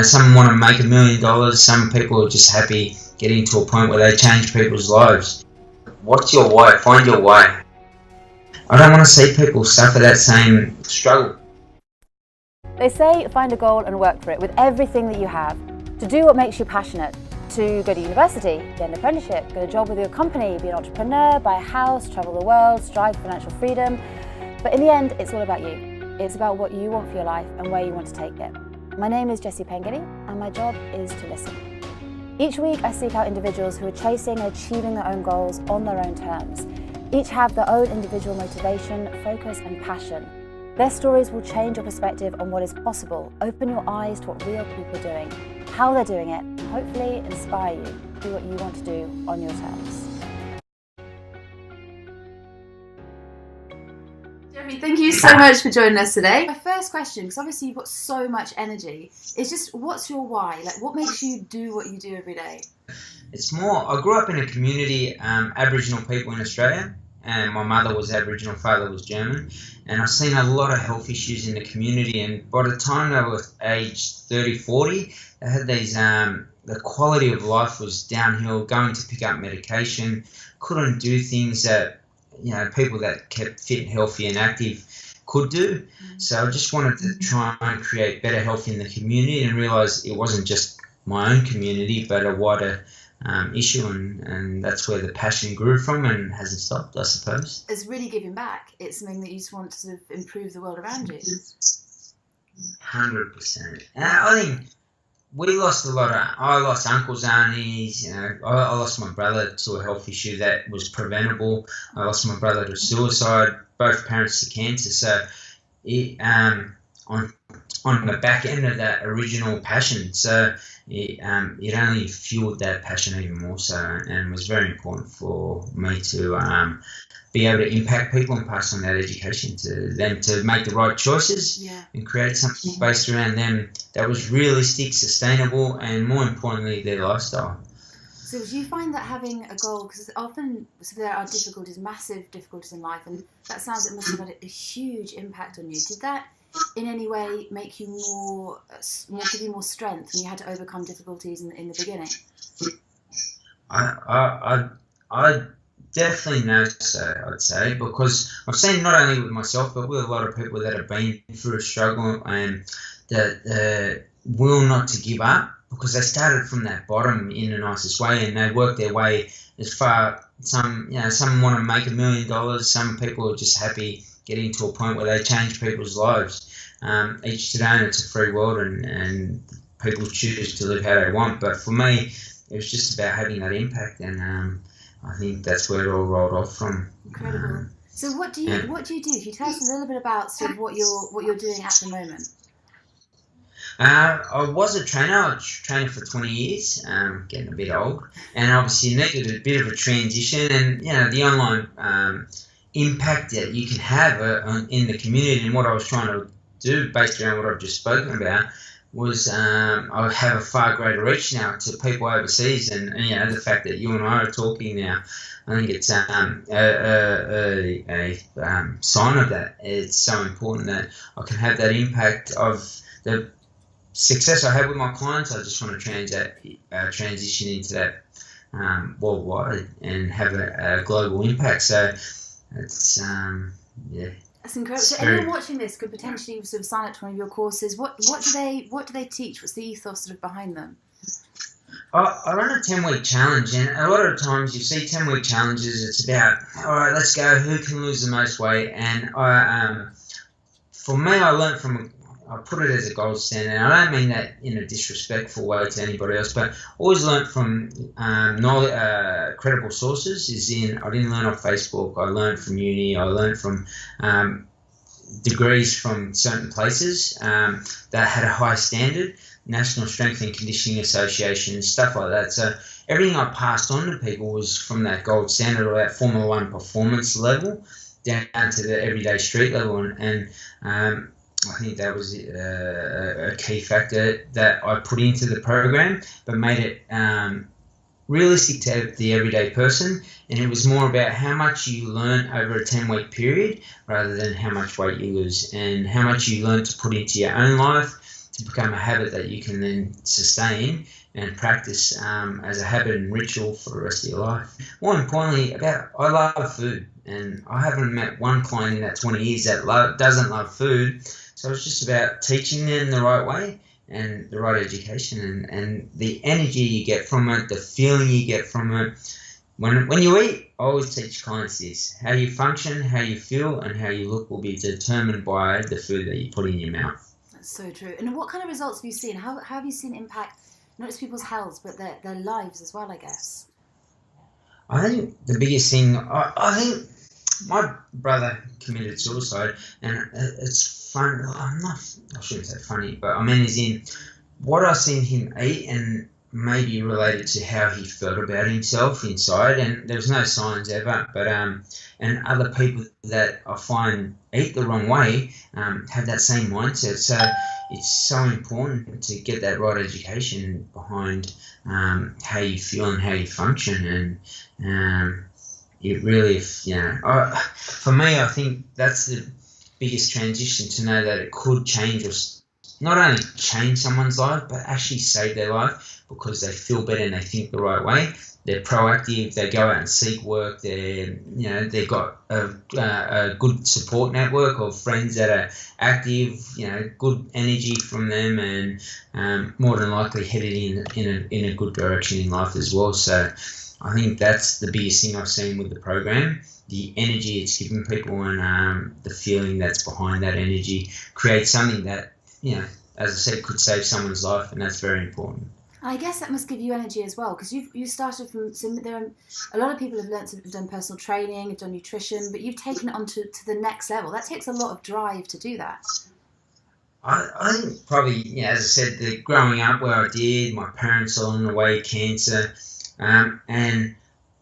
some want to make $1 million. Some people are just happy getting to a point where they change people's lives. What's your why? Find your why. I don't want to see people suffer that same struggle. They say find a goal and work for it with everything that you have. To do what makes you passionate. To go to university, get an apprenticeship, get a job with your company, be an entrepreneur, buy a house, travel the world, strive for financial freedom. But in the end, it's all about you. It's about what you want for your life and where you want to take it. My name is Jessie Pengilly, and my job is to listen. Each week, I seek out individuals who are chasing and achieving their own goals on their own terms. Each have their own individual motivation, focus, and passion. Their stories will change your perspective on what is possible, open your eyes to what real people are doing, how they're doing it, and hopefully inspire you to do what you want to do on your terms. Jeremy, thank you so much for joining us today. My first question, because obviously you've got so much energy, is just what's your why? Like, what makes you do what you do every day? It's more, I grew up in a community, Aboriginal people in Australia, and my mother was Aboriginal, father was German, and I've seen a lot of health issues in the community, and by the time they were aged 30, 40, they had these, the quality of life was downhill, going to pick up medication, couldn't do things that, people that kept fit, healthy and active could do. So I just wanted to try and create better health in the community and realise it wasn't just my own community, but a wider issue, and that's where the passion grew from and hasn't stopped, I suppose. It's really giving back. It's something that you just want to sort of improve the world around you. 100%. I think we lost I lost uncles, aunties, I lost my brother to a health issue that was preventable. I lost my brother to suicide, both parents to cancer. So it, on the back end of that original passion. So it only fueled that passion even more so, and was very important for me to be able to impact people and pass on that education to them to make the right choices and create something based around them that was realistic, sustainable, and more importantly, their lifestyle. So do you find that having a goal, because often there are difficulties, massive difficulties in life, and that sounds it must have had a huge impact on you. Did that in any way make you give you more strength when you had to overcome difficulties in the beginning? I definitely know so, I'd say, because I've seen not only with myself but with a lot of people that have been through a struggle and that will not to give up, because they started from that bottom in the nicest way and they worked their way as far. Some want to make $1 million. Some people are just happy getting to a point where they change people's lives. Each to their own, it's a free world, and people choose to live how they want. But for me, it was just about having that impact, and I think that's where it all rolled off from. Incredible. So what do you do? If you tell us a little bit about sort of what you're doing at the moment. I was a trainer. I was training for 20 years, getting a bit old, and obviously needed a bit of a transition. And the online impact that you can have in the community, and what I was trying to do based around what I've just spoken about was I have a far greater reach now to people overseas, and the fact that you and I are talking now, I think it's a sign of that. It's so important that I can have that impact of the success I have with my clients. I just want to transition into that worldwide and have a global impact. So it's That's incredible. So anyone watching this could potentially sort of sign up to one of your courses. What do they teach? What's the ethos sort of behind them? I run a 10-week challenge, and a lot of times you see 10-week challenges. It's about, all right, let's go. Who can lose the most weight? And for me, I learned I put it as a gold standard. And I don't mean that in a disrespectful way to anybody else, but always learned from credible sources. I didn't learn off Facebook. I learned from uni. I learned from degrees from certain places that had a high standard, National Strength and Conditioning Association, stuff like that. So everything I passed on to people was from that gold standard or that Formula One performance level down to the everyday street level. And I think that was a key factor that I put into the program, but made it realistic to the everyday person. And it was more about how much you learn over a 10-week period rather than how much weight you lose, and how much you learn to put into your own life, to become a habit that you can then sustain and practice as a habit and ritual for the rest of your life. More importantly, I love food, and I haven't met one client in that 20 years that doesn't love food. So it's just about teaching them the right way and the right education, and the energy you get from it, the feeling you get from it. When you eat, I always teach clients this: how you function, how you feel, and how you look will be determined by the food that you put in your mouth. That's so true. And what kind of results have you seen? How have you seen impact not just people's health, but their lives as well, I guess? I think the biggest thing, I think my brother committed suicide, and it's fun. I shouldn't say funny, but I mean, as in what I seen him eat, and maybe related to how he felt about himself inside, and there was no signs ever, but and other people that I find eat the wrong way have that same mindset. So it's so important to get that right education behind how you feel and how you function, and it really, for me, I think that's the biggest transition, to know that it could change, or not only change someone's life, but actually save their life, because they feel better and they think the right way. They're proactive. They go out and seek work. They've got a good support network of friends that are active. Good energy from them, and more than likely headed in a good direction in life as well. So I think that's the biggest thing I've seen with the program. The energy it's given people, and the feeling that's behind that energy creates something that, as I said, could save someone's life, and that's very important. I guess that must give you energy as well, because you started from. So there are a lot of people have done personal training, have done nutrition, but you've taken it on to the next level. That takes a lot of drive to do that. I think probably, as I said, growing up where I did, my parents along the way, cancer, and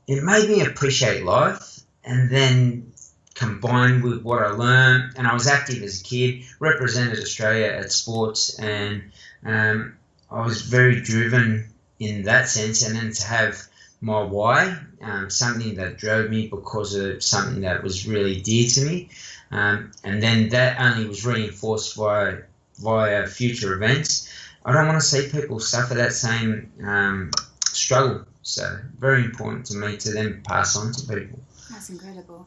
it made me appreciate life. And then combined with what I learned, and I was active as a kid, represented Australia at sports, and I was very driven in that sense. And then to have my why, something that drove me because of something that was really dear to me, and then that only was reinforced via future events. I don't want to see people suffer that same struggle. So very important to me to then pass on to people. That's incredible.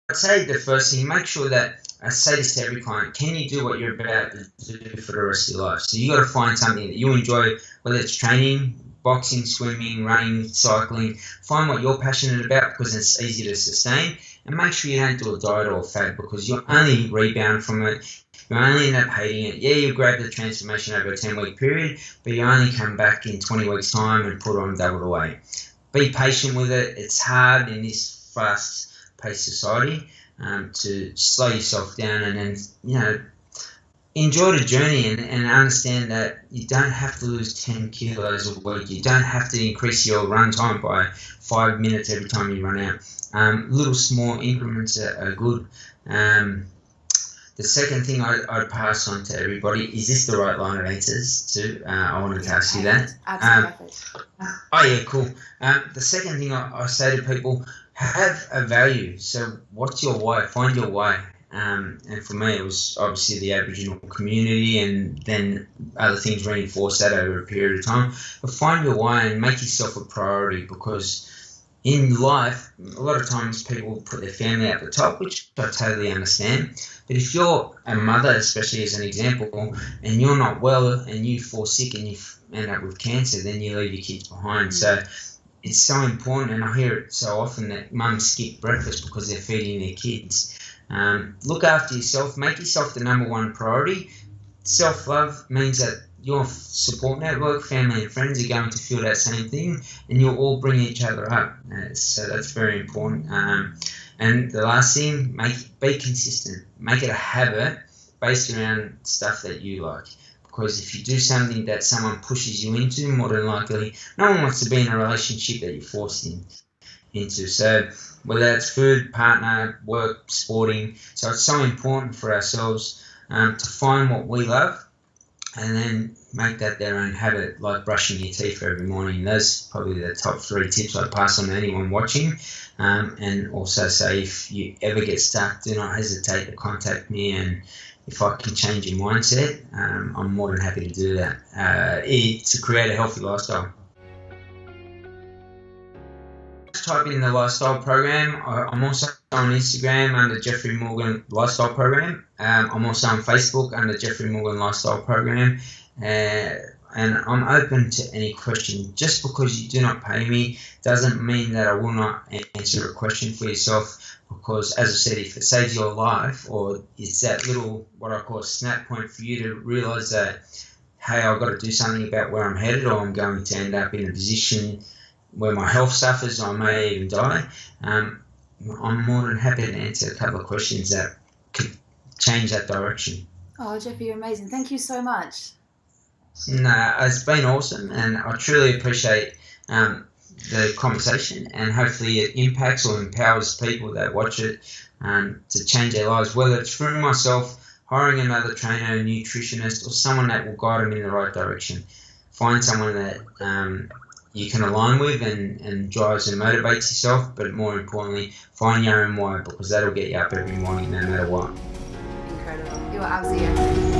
I'd say the first thing, make sure that, I say this to every client, can you do what you're about to do for the rest of your life? So you got to find something that you enjoy, whether it's training, boxing, swimming, running, cycling. Find what you're passionate about, because it's easy to sustain, and make sure you don't do a diet or a fad, because you'll only rebound from it. You only end up hating it. Yeah, you grab the transformation over a 10-week period, but you only come back in 20 weeks' time and put on double the weight. Be patient with it. It's hard in this fast-paced society to slow yourself down, and then, enjoy the journey, and understand that you don't have to lose 10 kilos a week. You don't have to increase your run time by 5 minutes every time you run out. Little small increments are good. The second thing I'd pass on to everybody, is this the right line of answers to? I wanted to ask you that. Absolutely. Oh yeah, cool. The second thing I say to people, have a value. So what's your why? Find your why. And for me, it was obviously the Aboriginal community, and then other things reinforce that over a period of time. But find your why and make yourself a priority, because in life, a lot of times people put their family at the top, which I totally understand. But if you're a mother, especially as an example, and you're not well, and you fall sick and you end up with cancer, then you leave your kids behind. So it's so important, and I hear it so often that mums skip breakfast because they're feeding their kids. Look after yourself. Make yourself the number one priority. Self-love means that your support network, family and friends, are going to feel that same thing, and you'll all bring each other up. So that's very important. And the last thing, be consistent. Make it a habit based around stuff that you like. Because if you do something that someone pushes you into, more than likely, no one wants to be in a relationship that you're forced into. So whether that's food, partner, work, sporting. So it's so important for ourselves to find what we love, and then make that their own habit, like brushing your teeth every morning. Those are probably the top 3 tips I'd pass on to anyone watching. And also say, if you ever get stuck, do not hesitate to contact me, and if I can change your mindset, I'm more than happy to do that to create a healthy lifestyle. Just type in the lifestyle program. I'm also on Instagram under Jeffrey Morgan Lifestyle Program. I'm also on Facebook under Jeffrey Morgan Lifestyle Program. And I'm open to any question. Just because you do not pay me doesn't mean that I will not answer a question for yourself, because as I said, if it saves your life, or it's that little, what I call a snap point for you to realise that, hey, I've got to do something about where I'm headed, or I'm going to end up in a position where my health suffers, or I may even die, I'm more than happy to answer a couple of questions that could change that direction. Oh, Jeffrey, you're amazing. Thank you so much. No, it's been awesome, and I truly appreciate the conversation, and hopefully it impacts or empowers people that watch it to change their lives, whether it's through myself, hiring another trainer, a nutritionist, or someone that will guide them in the right direction. Find someone that you can align with and drives and motivates yourself, but more importantly, find your own why, because that'll get you up every morning no matter what. Incredible. You're absolutely amazing.